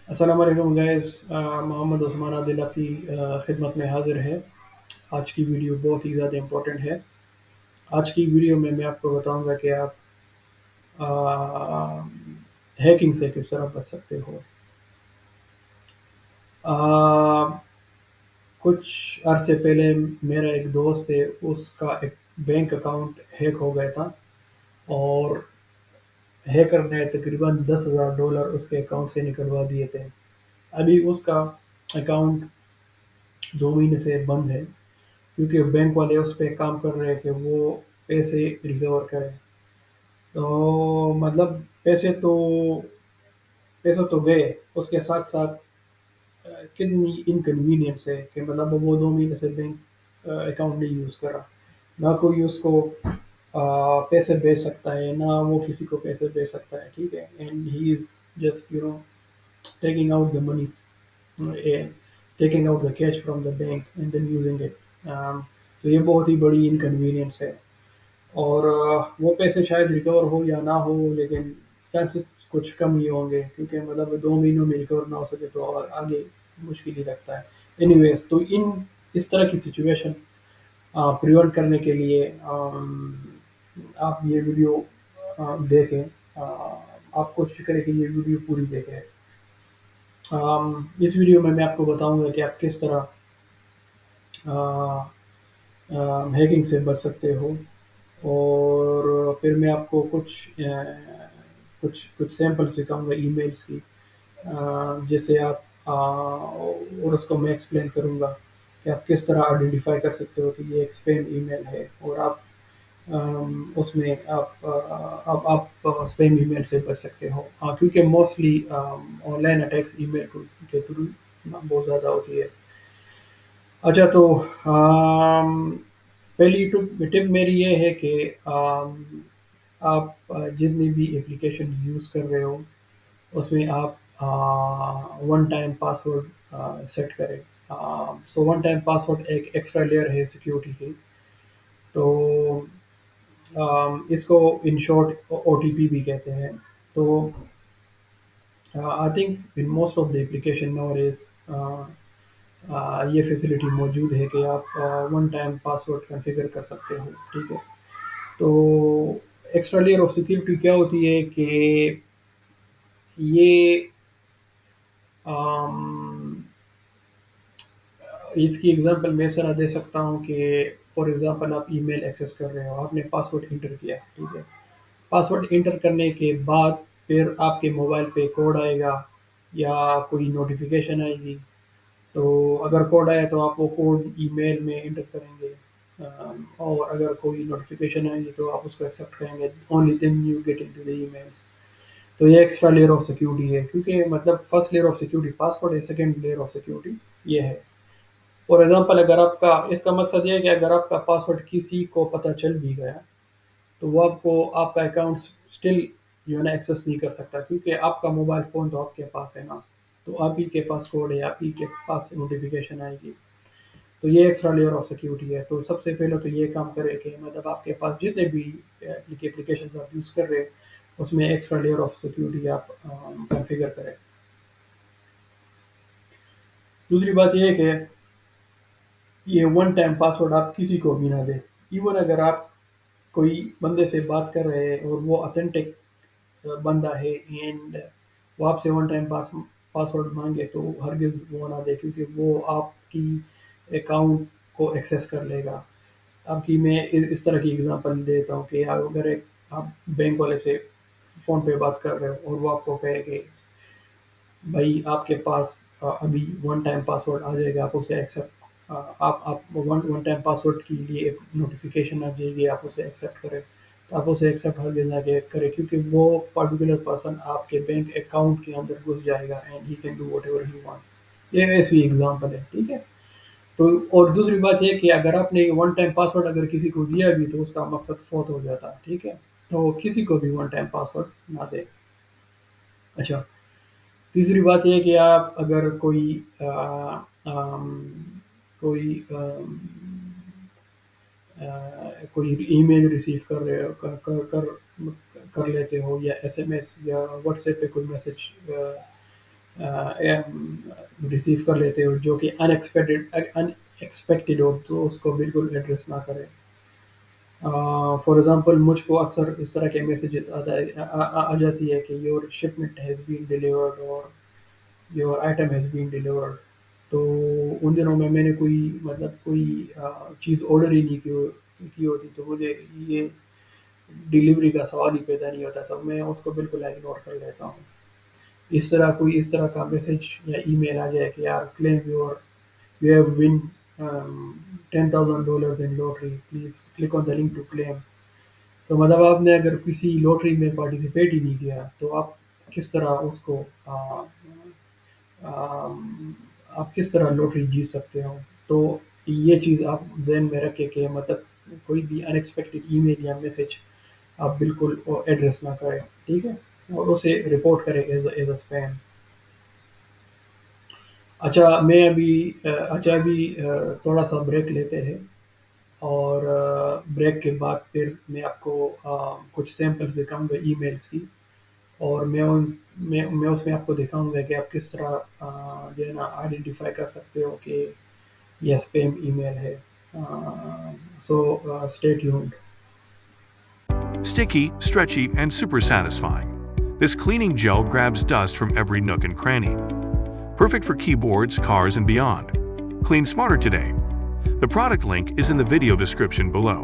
السلام علیکم گائز، محمد عثمان عادل آپ کی خدمت میں حاضر ہے۔ آج کی ویڈیو بہت ہی زیادہ امپورٹنٹ ہے۔ آج کی ویڈیو میں آپ کو بتاؤں گا کہ آپ ہیکنگ سے کس طرح بچ سکتے ہو۔ آ، کچھ عرصے پہلے میرا ایک دوست ہے، اس کا ایک بینک اکاؤنٹ ہیک ہو گیا تھا، اور ہیکر نے تقریباً $10,000 اس کے اکاؤنٹ سے نکلوا دیے تھے۔ ابھی اس کا اکاؤنٹ 2 مہینے سے بند ہے، کیونکہ بینک والے اس پہ کام کر رہے ہیں کہ وہ پیسے ریکور کریں۔ تو مطلب پیسے تو گئے، اس کے ساتھ ساتھ کتنی انکنوینئنس ہے کہ مطلب وہ 2 مہینے سے بینک اکاؤنٹ نہیں یوز کرا، نہ کوئی اس کو پیسے بھیج سکتا ہے، نہ وہ کسی کو پیسے بھیج سکتا ہے، ٹھیک ہے، and he is just taking out the money, taking out the cash from the bank and then using it. تو یہ بہت ہی بڑی انکنوینئنس ہے، اور وہ پیسے شاید ریکور ہو یا نہ ہو، لیکن چانسز کچھ کم ہی ہوں گے، کیونکہ مطلب 2 مہینوں میں ریکور نہ ہو سکے تو اور آگے مشکل ہی لگتا ہے۔ اینی ویز، تو اس طرح کی سچویشن پریونٹ کرنے کے لیے آپ یہ ویڈیو دیکھیں۔ آپ کوشش کریں کہ یہ ویڈیو پوری دیکھیں۔ اس ویڈیو میں آپ کو بتاؤں گا کہ آپ کس طرح ہیکنگ سے بچ سکتے ہو، اور پھر میں آپ کو کچھ سیمپل سکھاؤں گا ای میلس کی، جیسے آپ اور اس کو میں ایکسپلین کروں گا کہ آپ کس طرح آئیڈینٹیفائی کر سکتے ہو کہ یہ ایک اسپیم ای میل ہے، اور آپ اس میں آپ اسپیم ای میل سے بچ سکتے ہو، کیونکہ موسٹلی آن لائن اٹیکس ای میل کے تھرو بہت زیادہ ہوتی ہے۔ اچھا، تو پہلی ٹپ میری یہ ہے کہ آپ جتنی بھی اپلیکیشن یوز کر رہے ہو اس میں آپ ون ٹائم پاسورڈ سیٹ کریں۔ سو ون ٹائم پاسورڈ ایک ایکسٹرا لیئر ہے سیکیورٹی کی، تو اس کو ان شارٹ OTP بھی کہتے ہیں۔ تو I think in most of the application nowadays یہ فیسلٹی موجود ہے کہ آپ ون ٹائم پاسورڈ کنفیگر کر سکتے ہو، ٹھیک ہے۔ تو ایکسٹرا لیئر آف سیکورٹی کیا ہوتی ہے کہ یہ اس کی ایگزامپل میں اس طرح دے سکتا ہوں کہ فار ایگزامپل آپ ای میل ایکسیس کر رہے ہو، آپ نے پاسورڈ انٹر کیا، ٹھیک ہے۔ پاسورڈ انٹر کرنے کے بعد پھر آپ کے موبائل پہ کوڈ آئے گا یا کوئی نوٹیفیکیشن آئے گی، تو اگر کوڈ آیا تو آپ وہ کوڈ ای میل میں انٹر کریں گے، اور اگر کوئی نوٹیفیکیشن آئے گی تو آپ اس کو ایکسیپٹ کریں گے، only then you get into the emails. تو یہ ایکسٹرا لیئر آف سیکورٹی ہے، کیونکہ مطلب first layer of security password ہے، سیکنڈ لیئر آف سیکورٹی یہ ہے۔ فار ایگزامپل، اگر آپ کا اس کا مقصد یہ ہے کہ اگر آپ کا پاسورڈ کسی کو پتہ چل بھی گیا تو وہ آپ کا اکاؤنٹ اسٹل ایکسیس نہیں کر سکتا، کیونکہ آپ کا موبائل فون تو آپ کے پاس ہے نا، تو آپ ہی کے پاس کوڈ ہے، آپ ہی کے پاس نوٹیفیکیشن آئے گی۔ تو یہ ایکسٹرا لیئر آف سیکورٹی ہے۔ تو سب سے پہلے تو یہ کام کرے کہ مطلب آپ کے پاس جتنے بھی اپلیکیشن آپ یوز کر رہے ہیں اس میں ایکسٹرا لیئر آف سیکورٹی آپ کنفیگر کریں۔ دوسری بات یہ ہے کہ یہ ون ٹائم پاسورڈ آپ کسی کو بھی نہ دیں، ایون اگر آپ کوئی بندے سے بات کر رہے ہیں اور وہ اتھینٹک بندہ ہے اینڈ وہ آپ سے ون ٹائم پاسورڈ مانگے تو ہرگز وہ نہ دے، کیونکہ وہ آپ کی اکاؤنٹ کو ایکسیس کر لے گا۔ اب کی میں اس طرح کی اگزامپل دیتا ہوں کہ اگر آپ بینک والے سے فون پہ بات کر رہے ہو اور وہ آپ کو کہے کہ بھائی آپ کے پاس ابھی ون ٹائم پاسورڈ آ جائے گا، آپ اسے ایکسیپٹ آپ ون ٹائم پاسورڈ کے لیے ایک نوٹیفیکیشن آ جائے گی، آپ اسے ایکسیپٹ کریں، تو آپ اسے ایکسیپٹ ہر دن آگے کریں، کیونکہ وہ پرٹیکولر پرسن آپ کے بینک اکاؤنٹ کے اندر گھس جائے گا and he can do whatever he want. یہ ایسی ایگزامپل ہے، ٹھیک ہے۔ تو اور دوسری بات یہ کہ اگر آپ نے ون ٹائم پاسورڈ اگر کسی کو دیا بھی تو اس کا مقصد فوت ہو جاتا، ٹھیک ہے۔ تو کسی کو بھی ون ٹائم پاسورڈ نہ دیں۔ اچھا، تیسری بات یہ کہ آپ اگر کوئی ای میل ریسیو کر رہے ہو کر لیتے ہو، یا SMS یا واٹس ایپ پہ کوئی میسج ریسیو کر لیتے ہو جو کہ ان ایکسپیکٹڈ ہو تو اس کو بالکل ایڈریس نہ کریں. فار ایگزامپل مجھ کو اکثر اس طرح کے میسیجز آ جاتی ہے کہ your shipment has been delivered اور your item has been delivered. تو ان دنوں میں نے کوئی مطلب کوئی چیز آرڈر ہی نہیں کی ہوتی تو مجھے یہ ڈیلیوری کا سوال ہی پیدا نہیں ہوتا تو میں اس کو بالکل اگنور کر لیتا ہوں. اس طرح کا میسج یا ای میل آ جائے کہ یار claim your you have won $10,000 in lottery please click on the link to claim. تو مطلب آپ نے اگر کسی لوٹری میں پارٹیسپیٹ ہی نہیں کیا تو آپ کس طرح اس کو آپ کس طرح لوٹری جیت سکتے ہو. تو یہ چیز آپ ذہن میں رکھیں کہ مطلب کوئی بھی ان ایکسپیکٹڈ ای میل یا میسج آپ بالکل ایڈریس نہ کریں. ٹھیک ہے اور اسے رپورٹ کریں ایز اے اسپیم. اچھا ابھی تھوڑا سا بریک لیتے ہیں اور بریک کے بعد پھر میں آپ کو کچھ سیمپلز دکھاؤں گا ای میلز کی اور میں اس میں آپ کو دکھاؤں گا کہ آپ کس طرح جو ہے نا آئیڈینٹیفائی کر سکتے ہو کہ یہ اسپیم ای میل ہے. So stay tuned. Sticky, stretchy, and super satisfying. This cleaning gel grabs dust from every nook and cranny. Perfect for keyboards, cars, and beyond. Clean smarter today. The product link is in the video description below.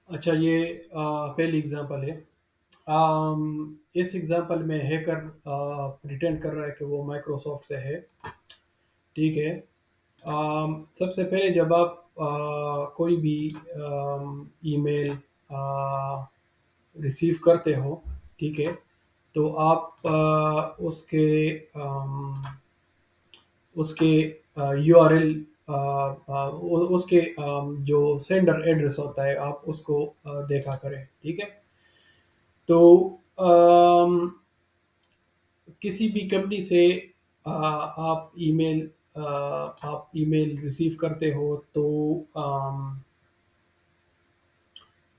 اچھا یہ پہلی example ہے. اس example میں hacker pretend کر رہا ہے کہ وہ مائکروسافٹ سے ہے. ٹھیک ہے. سب سے پہلے جب آپ کوئی بھی ای میل ریسیو کرتے ہو ٹھیک ہے تو آپ اس کے یو آر ایل اس کے جو سینڈر ایڈریس ہوتا ہے آپ اس کو دیکھا کریں. ٹھیک ہے. تو کسی بھی کمپنی سے آپ ای میل ریسیو کرتے ہو تو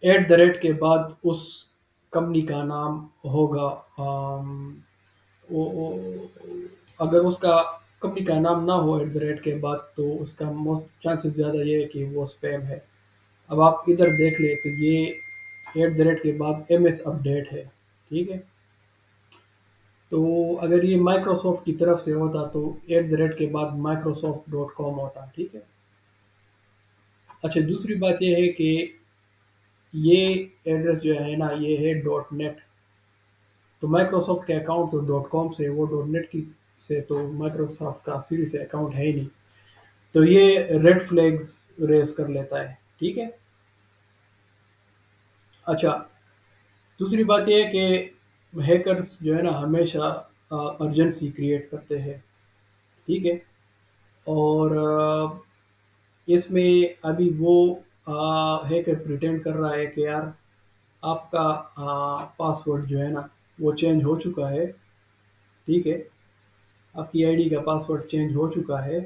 ایٹ دا ریٹ کے بعد اس کمپنی کا نام ہوگا. اگر اس کا کمپنی کا نام نہ ہو ایٹ دا ریٹ کے بعد تو اس کا چانسز زیادہ یہ ہے کہ وہ اسپیم ہے. اب آپ ادھر دیکھ لیں تو یہ ایٹ دا ریٹ کے بعد ایم ایس اپڈیٹ ہے. ٹھیک ہے. تو اگر یہ مائکروسافٹ کی طرف سے ہوتا تو ایٹ دا ریٹ کے بعد microsoft.com ہوتا. ٹھیک ہے. اچھا دوسری بات یہ ہے کہ یہ ایڈریس جو ہے نا یہ ہے .net. تو مائکروسافٹ کے اکاؤنٹ تو .com سے وہ .net کی سے تو مائکروسافٹ کا سیری سے اکاؤنٹ ہے ہی نہیں. تو یہ ریڈ فلیگز ریز کر لیتا ہے. ٹھیک ہے. اچھا دوسری بات یہ ہے کہ ہیکرز جو ہے نا ہمیشہ ارجنسی کریٹ کرتے ہیں. ٹھیک ہے. اور اس میں ابھی وہ ہیکر پریٹینڈ کر رہا ہے کہ یار آپ کا پاسورڈ جو ہے نا وہ چینج ہو چکا ہے. ٹھیک ہے. آپ کی آئی ڈی کا پاسورڈ چینج ہو چکا ہے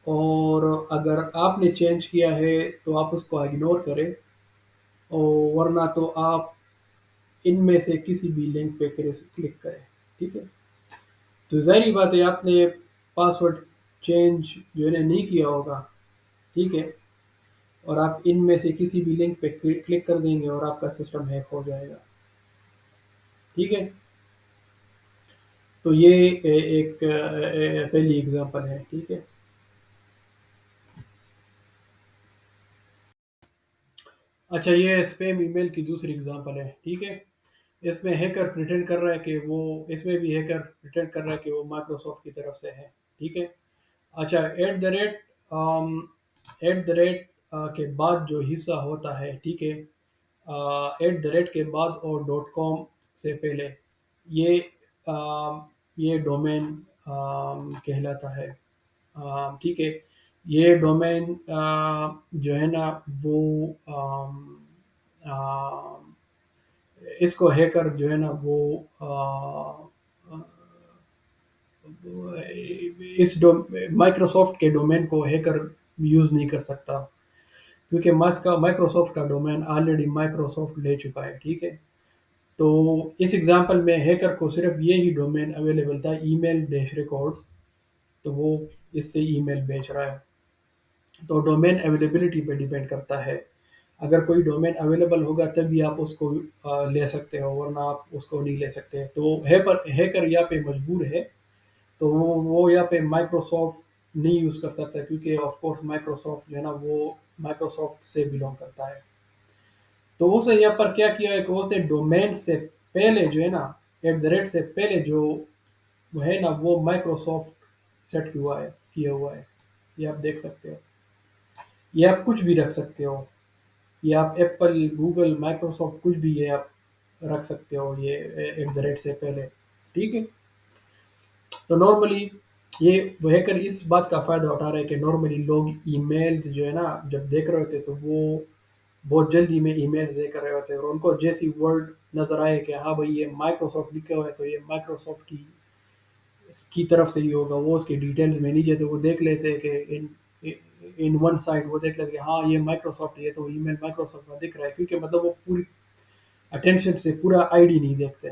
اور اگر آپ نے چینج کیا ہے تو آپ اس کو اگنور کریں اور ورنہ تو آپ ان میں سے کسی بھی لنک پہ کلک کریں. ٹھیک ہے. تو ظاہری بات ہے آپ نے پاسورڈ چینج جو ہے نا نہیں کیا ہوگا. ٹھیک ہے. اور آپ ان میں سے کسی بھی لنک پہ کلک کر دیں گے اور آپ کا سسٹم ہیک ہو جائے گا. ٹھیک ہے. تو یہ ایک پہلی اگزامپل ہے. ٹھیک ہے. اچھا یہ اسپیم ای میل کی دوسری اگزامپل ہے. ٹھیک ہے. اس میں ہیکر پریٹینڈ کر رہا ہے کہ وہ اس میں بھی ہیکر پریٹینڈ کر رہا ہے کہ وہ مائکروسافٹ کی طرف سے ہے. ٹھیک ہے. اچھا ایٹ دا ریٹ کے بعد جو حصہ ہوتا ہے ٹھیک ہے ایٹ دا ریٹ کے بعد اور .com سے پہلے یہ یہ ڈومین کہلاتا ہے. ٹھیک ہے. یہ ڈومین جو ہے نا وہ اس کو ہیکر جو ہے نا وہ اس مائکروسافٹ کے ڈومین کو ہیکر یوز نہیں کر سکتا، کیونکہ مائکروسافٹ کا ڈومین آلریڈی مائکروسافٹ لے چکا ہے، ٹھیک ہے؟ تو اس ایگزامپل میں ہیکر کو صرف یہی ڈومین اویلیبل تھا، ای میل ڈیش ریکارڈس، تو وہ اس سے ای میل بیچ رہا ہے۔ تو ڈومین اویلیبلٹی پہ ڈیپینڈ کرتا ہے، اگر کوئی ڈومین اویلیبل ہوگا تبھی آپ اس کو لے سکتے ہو، ورنہ آپ اس کو نہیں لے سکتے۔ تو ہیکر یہاں پہ مجبور ہے، تو وہ یہاں پہ مائکروسافٹ نہیں یوز کر سکتا، کیونکہ آف کورس مائکروسافٹ جو ہے نا وہ مائکروسافٹ سے بلونگ کرتا ہے۔ تو اسے یہاں پر کیا کیا ہے کہ بولتے ڈومین سے پہلے جو ہے نا، ایٹ دا ریٹ سے پہلے جو وہ ہے نا وہ مائکروسافٹ سیٹ کیا ہوا ہے، یہ آپ دیکھ سکتے ہو، یہ آپ کچھ بھی رکھ سکتے ہو، یہ آپ ایپل، گوگل، مائکروسافٹ کچھ بھی یہ آپ رکھ سکتے ہو یہ ایٹ دا ریٹ سے پہلے، ٹھیک ہے؟ تو نارملی یہ وہ ہیکر اس بات کا فائدہ اٹھا رہے ہیں کہ نارملی لوگ ای میلز جو ہے نا جب دیکھ رہے ہوتے تو وہ بہت جلدی میں ای میلز دیکھ رہے ہوتے ہیں، اور ان کو جیسی ورڈ نظر آئے کہ ہاں بھائی یہ مائکروسافٹ لکھا ہوا ہے تو یہ مائکروسافٹ کی طرف سے ہی ہوگا، وہ اس کے ڈیٹیلز میں نہیں جاتے، وہ دیکھ لیتے ہیں کہ ان ون سائڈ وہ دیکھ لیتے کہ ہاں یہ مائکروسافٹ ہے، تو ای میل مائکروسافٹ کا دکھ رہا ہے، کیونکہ مطلب وہ پوری اٹینشن سے پورا آئی ڈی نہیں دیکھتے،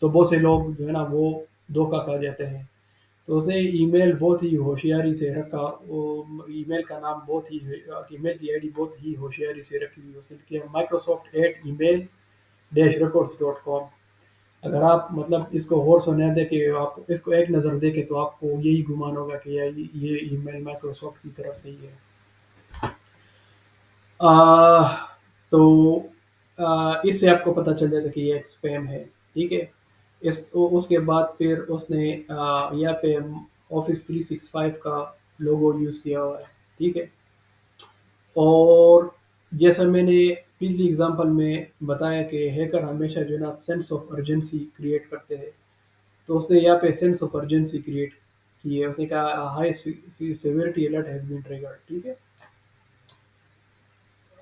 تو بہت سے لوگ جو ہے نا وہ دھوکہ کھا جاتے ہیں۔ تو اس نے ای میل بہت ہی ہوشیاری سے رکھا، وہ ای میل کا نام بہت ہی، ای میل کی آئی ڈی بہت ہی ہوشیاری سے رکھی ہوئی، اس نے کیا Microsoft at email dash records dot com. اگر آپ مطلب اس کو غور سے نہ دیکھیں، آپ اس کو ایک نظر دیکھیں تو آپ کو یہی گمان ہوگا کہ یہ ای میل مائکروسافٹ کی طرف سے ہی ہے۔ آہ، تو اس سے آپ کو پتہ چل جاتا ہے کہ یہ ایک اسپیم ہے، ٹھیک ہے؟ اس کے بعد پھر اس نے یہاں پہ آفس 365 کا لوگو یوز کیا ہوا ہے، ٹھیک ہے؟ اور جیسا میں نے پچھلی اگزامپل میں بتایا کہ ہیکر ہمیشہ جو ہے نا سینس آف ارجنسی کریٹ کرتے ہیں، تو اس نے یہاں پہ سینس آف ارجنسی کریٹ کی ہے، اس نے کہا high severity alert has been triggered, ٹھیک ہے؟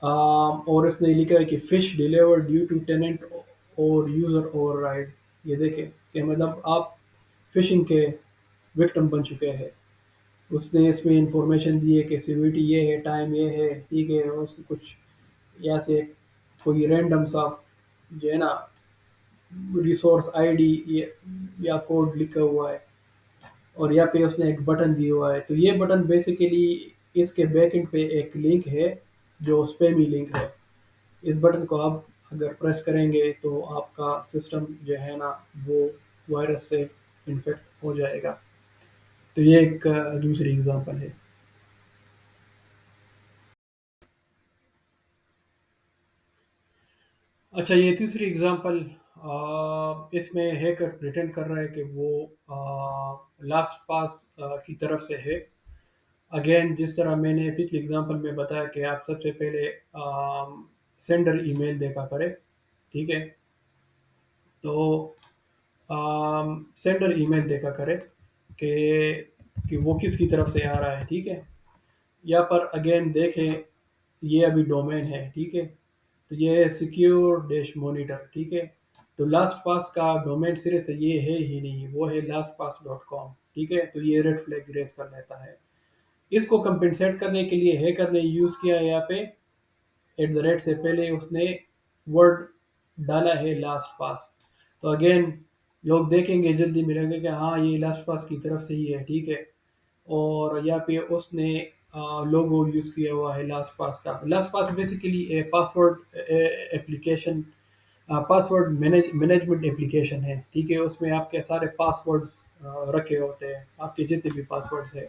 اور اس نے لکھا ہے کہ phish deliver due to tenant اور یوزر اوور رائڈ، یہ دیکھیں کہ مطلب آپ فشنگ کے وکٹم بن چکے ہیں۔ اس نے اس میں انفارمیشن دی ہے کہ سیویرٹی یہ ہے، ٹائم یہ ہے، ٹھیک ہے؟ اور اس کو کچھ یا سے کوئی رینڈم سا جو ہے نا ریسورس آئی ڈی یا کوڈ لکھا ہوا ہے، اور یہاں پہ اس نے ایک بٹن دیا ہوا ہے، تو یہ بٹن بیسیکلی اس کے بیک اینڈ پہ ایک لنک ہے جو اسپیمی لنک ہے، اس بٹن کو آپ اگر پریس کریں گے تو آپ کا سسٹم جو ہے نا وہ وائرس سے انفیکٹ ہو جائے گا۔ تو یہ ایک دوسری اگزامپل ہے۔ اچھا، یہ تیسری اگزامپل، اس میں ہیکر پریٹینڈ کر رہا ہے کہ وہ لاسٹ پاس کی طرف سے ہے۔ اگین جس طرح میں نے پچھلی اگزامپل میں بتایا کہ آپ سب سے پہلے سینڈر ای میل دیکھا کرے، ٹھیک ہے؟ تو سینڈر ای میل دیکھا کرے کہ وہ کس کی طرف سے آ رہا ہے، ٹھیک ہے؟ یہاں پر اگین دیکھیں، یہ ابھی ڈومین ہے، ٹھیک ہے؟ تو یہ ہے سیکیور ڈیش مانیٹر، ٹھیک ہے؟ تو لاسٹ پاس کا ڈومین سرے سے یہ ہے ہی نہیں، وہ ہے لاسٹ پاس ڈاٹ کام، ٹھیک ہے؟ تو یہ ریڈ فلیگ ریز کر لیتا ہے۔ اس کو کمپنسیٹ کرنے کے لیے ہیکر نے یوز کیا ہے یہاں پہ ایٹ دا ریٹ سے پہلے اس نے ورڈ ڈالا ہے لاسٹ پاس، تو اگین لوگ دیکھیں گے جلدی ملیں گے کہ ہاں یہ لاسٹ پاس کی طرف سے ہی ہے، ٹھیک ہے؟ اور یہاں پہ اس نے لوگو یوز کیا ہوا ہے لاسٹ پاس کا۔ Last pass basically password application, password management application ہے، ٹھیک ہے؟ اس میں آپ کے سارے پاسورڈز رکھے ہوتے ہیں، آپ کے جتنے بھی پاسورڈز ہیں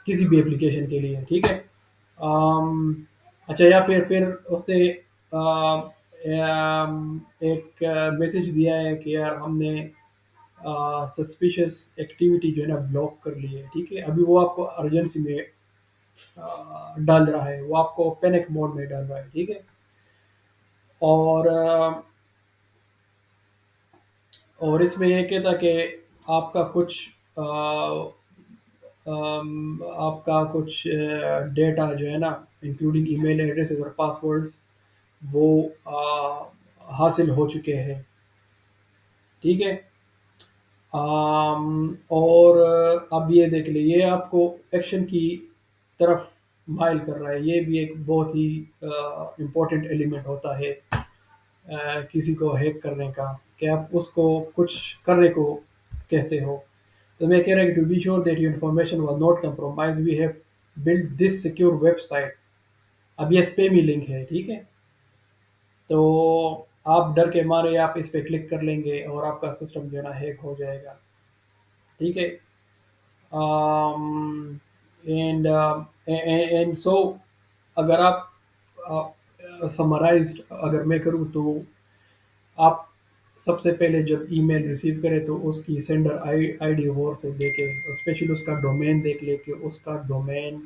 کسی بھی اپلیکیشن کے لیے، ٹھیک ہے؟ اچھا، یا پھر اس نے ایک میسج دیا ہے کہ یار ہم نے سسپیشس ایکٹیویٹی جو ہے نا بلاک کر لی ہے، ٹھیک ہے؟ ابھی وہ آپ کو ارجنسی میں ڈال رہا ہے، وہ آپ کو پینک موڈ میں ڈال رہا ہے، ٹھیک ہے؟ اور اس میں یہ کہتا کہ آپ کا کچھ آپ کا کچھ ڈیٹا جو ہے نا انکلوڈنگ ای میل ایڈریس اور پاسورڈز وہ حاصل ہو چکے ہیں، ٹھیک ہے؟ اور اب یہ دیکھ لیں، یہ آپ کو ایکشن کی طرف مائل کر رہا ہے، یہ بھی ایک بہت ہی امپورٹنٹ ایلیمنٹ ہوتا ہے کسی کو ہیک کرنے کا، کہ آپ اس کو کچھ کرنے کو کہتے ہو۔ تو میں کہہ رہا ہوں کہ to be sure that your information was not compromise we have build this secure website. اب یہ اسپیمی لنک ہے، ٹھیک ہے، تو آپ ڈر کے مارے آپ اس پہ کلک کر لیں گے اور آپ کا سسٹم جو ہے نا ہیک ہو جائے گا، ٹھیک ہے۔ اینڈ سو اگر آپ سمرائزڈ اگر میں کروں تو آپ سب سے پہلے جب ای میل ریسیو کریں تو اس کی سینڈر آئی ڈی غور سے دیکھیں، اسپیشلی اس کا ڈومین دیکھ لیں کہ اس کا ڈومین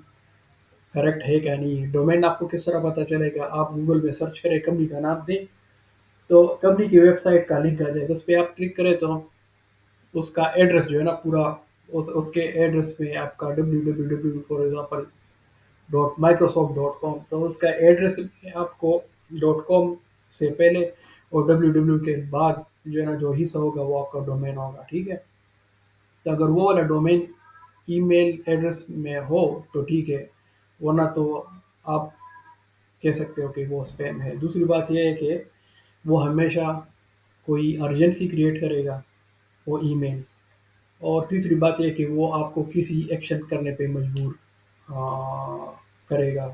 کریکٹ ہے کیا نہیں ہے۔ ڈومین آپ کو کس طرح پتہ چلے گا؟ آپ گوگل پہ سرچ کریں، کمپنی کا نام دیں تو کمپنی کی ویب سائٹ کا لنک آ جائے گا، اس پہ آپ کلک کریں تو اس کا ایڈریس جو ہے نا پورا، اس کے ایڈریس میں آپ کا www فار ایگزامپل .microsoft.com، تو اس کا ایڈریس آپ کو .com سے پہلے اور www کے بعد جو ہے نا جو حصہ ہوگا وہ آپ کا ڈومین ہوگا، ٹھیک ہے۔ تو اگر وہ والا ڈومین ای میل ایڈریس میں ہو تو ٹھیک ہے، ورنہ تو آپ کہہ سکتے ہو کہ وہ اسپیم ہے۔ دوسری بات یہ ہے کہ وہ ہمیشہ کوئی ارجنسی کریٹ کرے گا وہ ای میل، اور تیسری بات یہ کہ وہ آپ کو کسی ایکشن کرنے پہ مجبور کرے گا۔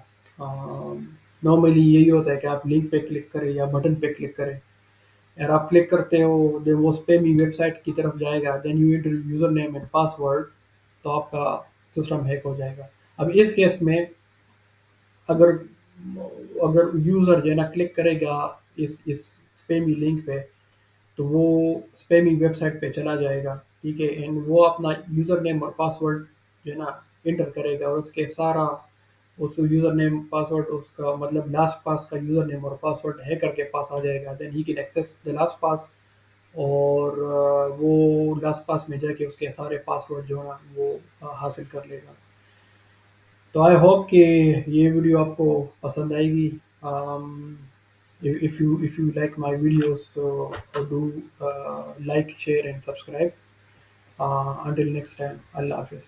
نارملی یہی ہوتا ہے کہ آپ لنک پہ کلک کریں یا بٹن پہ کلک کریں، اگر آپ کلک کرتے ہو دین وہ اسپیمی ویب سائٹ کی طرف جائے گا، then you enter user name and password, تو آپ کا سسٹم ہیک ہو جائے گا۔ اب اس کیس میں اگر اگر یوزر جو ہے نا کلک کرے گا اس اسپیمی لنک پہ تو وہ اسپیمی ویب سائٹ پہ چلا جائے گا، ٹھیک ہے، اینڈ وہ اپنا یوزر نیم اور پاس ورڈ جو ہے نا انٹر کرے گا، اور اس کے سارا اس یوزر نیم پاس ورڈ، اس کا مطلب لاسٹ پاس کا یوزر نیم اور پاس ورڈ ہیکر کے پاس آ جائے گا، then he can access the last pass, اور وہ لاسٹ پاس میں جا کے اس کے سارے پاس ورڈ جو ہے نا وہ حاصل کر لے گا۔ تو آئی ہوپ کہ یہ ویڈیو آپ کو پسند آئے گی۔ If you like my videos, so do like, share and subscribe. Until next time, Allah Hafiz.